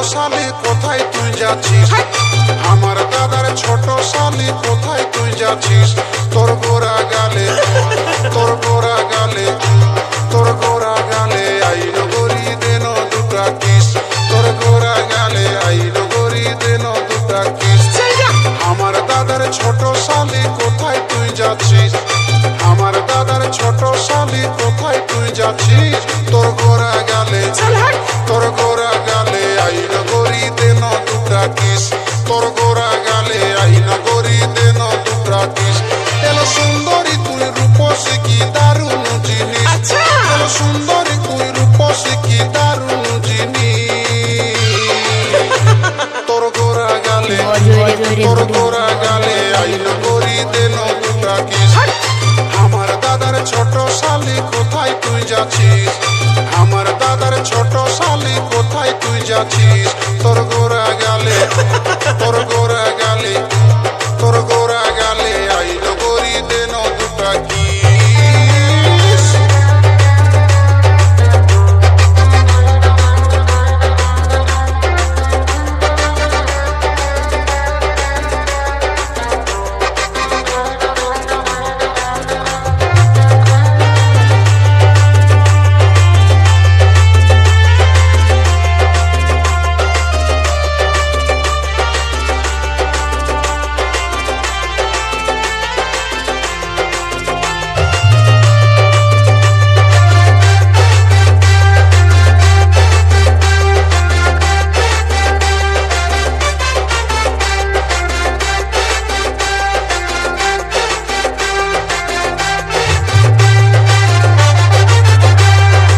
শালি কোথায় তুই যাচ্ছিস? আমার দাদার ছোট শালি কোথায় তুই যাচ্ছিস? তোর গোরা গালে, তোর গোরা গালে, তোর গোরা গালে আইন গরি দেন দুটা কিস। তোর গোরা গালে আইন গরি দেন দুটা কিস। আমার দাদার ছোট শালি কোথায় তুই যাচ্ছিস? আমার দাদার ছোট শালি কোথায় তুই যাচ্ছিস? তোর গোরা গালে, তোর গোরা গালে আইন গরি দেন দুটা কিস। তোর গোরা গালে আইন গরি দেন দুটা কিস। এলো সুন্দরী তুই রূপসী কি দারুণ জিনিস। এলো সুন্দরী তুই রূপসী কি দারুণ জিনিস। তোর গোরা গালে, তোর গোরা গালে আইন গরি দেন দুটা কিস। আমার দাদার ছোট শালি কোথায় তুই যাচ্ছিস? আমার দাদার ছোট শালি কোথায় তুই যাচ্ছিস? তোর গোরা গালে, তোর গোরা গালে, তোর গোরা গালে আইন গরি দেন দুটা কিস।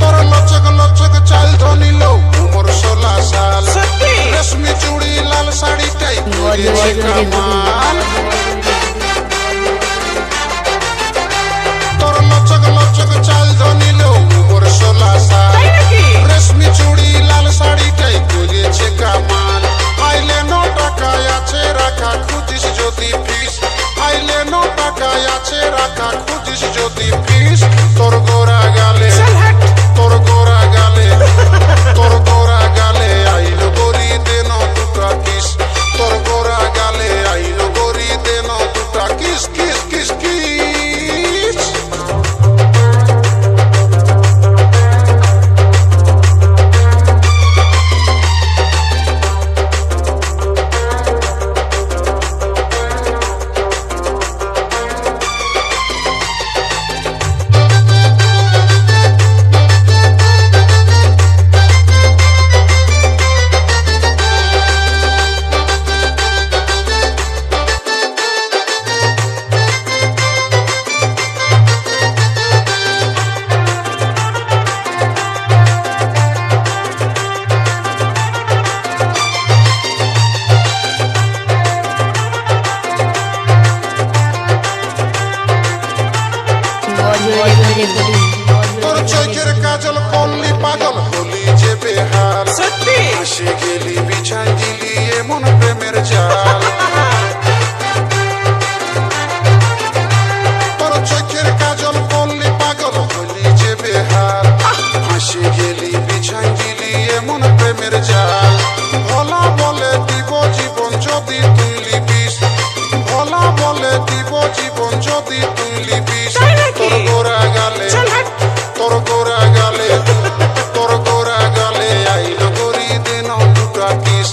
তোর লচক লচক চাল ধনিলো মোর 16 সাল। রেশমি চুড়ি লাল শাড়িটাই করেছে কামাল। আইলে 9 টাকায় আছে রাখা খুঁজিস যদি ফিস। আইলে 9 টাকায় আছে রাখা খুঁজিস যদি ফিস। তোর গোরা গালে, তোর গোরা গালে, তোর গোরা গালে আইন গরি দেন দুটা কিস। তোর গোরা গালে আইন গরি দেন দুটা কিস কিস কিস কিস। তোর চোখের কাজল করলি পাগল হলি যে বেহাল। হাসি গেলি বিছাই দিলি এমন প্রেমের জাল। তোর চোখের কাজল করলি পাগল হলি যে বেহাল। হাসি গেলি বিছাই দিলি এমন প্রেমের জাল। ভোলা বলে দিব জীবন যদি তুই লিবিস। ভোলা বলে দিব জীবন যদি তুই লিবিস। তোর গোরা গালে, তোর গোরা গালে, তোর গোরা গালে আইন গরি দেন দুটা কিস।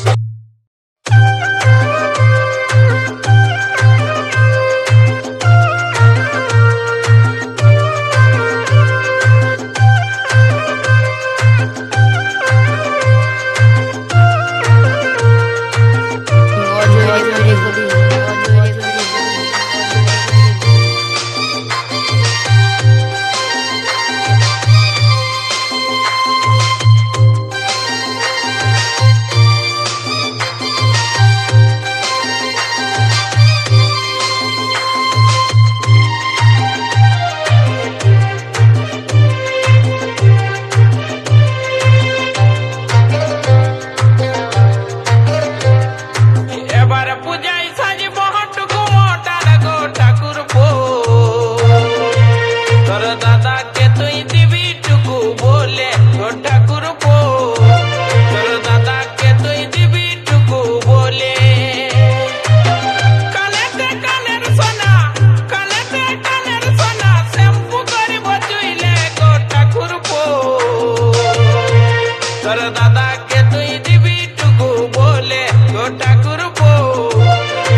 তোর দাদাকে তুই দিবি টুকু বলে গো ঠাকুর বউ,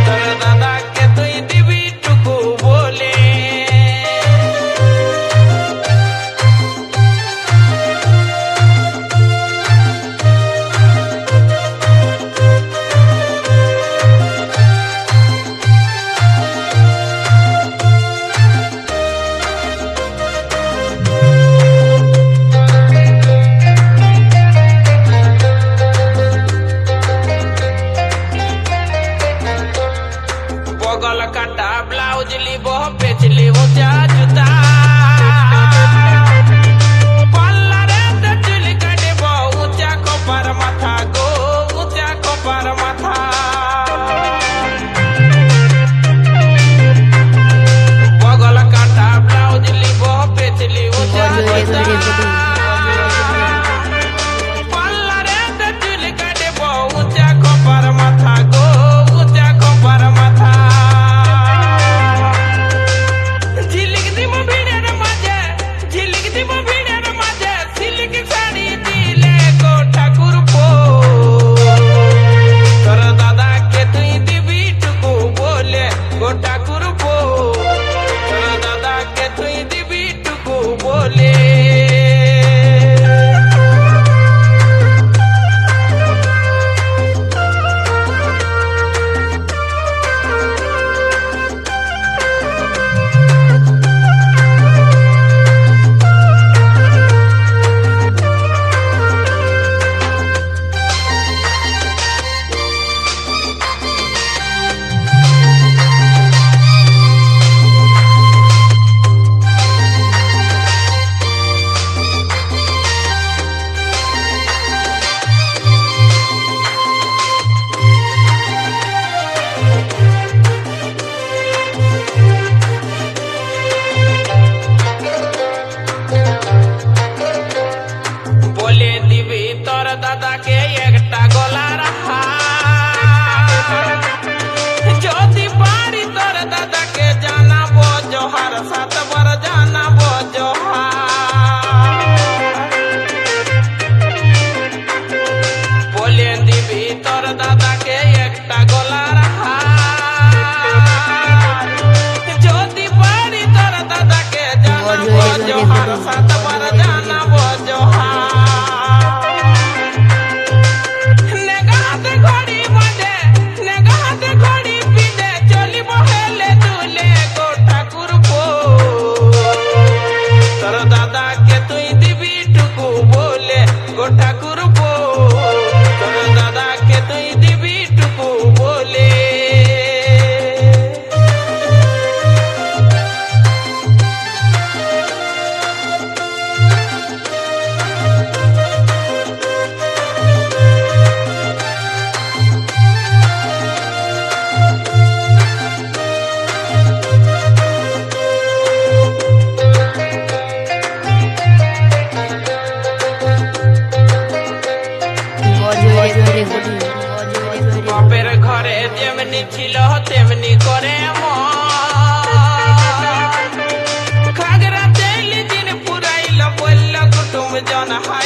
তোর দাদাকে তুই দিবি টুকু বলে। বগল কাটা ব্লাউজ লিব বেচলি উঁচা জুতা, পাল্লারে চুল কাটব উঁচা কপার মাথা গো উঁচা কপার মাথা। বগল কাটা ব্লাউজ লিব বেচলি উঁচা জুতা, পাল্লারে চুল কাটব উঁচা কপার মাথা গো উঁচা কপার মাথা। বলে দিবি তোর দাদাকে একটা গলার হার, যদি পারি তোর দাদাকে জানাবো জোহার, 7 বার জানাবো জোহার। বলে দিবি তোর দাদাকে একটা গলার হার, যদি পারি তোর দাদাকে জানাবো জোহার, 7 বার জানাবো জোহার। তোর দাদাকে তুই দিবি টুকু বলে গো ঠাকুর বউ, তোর দাদাকে তুই দিবি টুকু বলে। বাপের ঘরে যেমনি ছিল তেমনি করে খাগড়া তেলি দিন পুরাইল বলল কুটুম জন হাই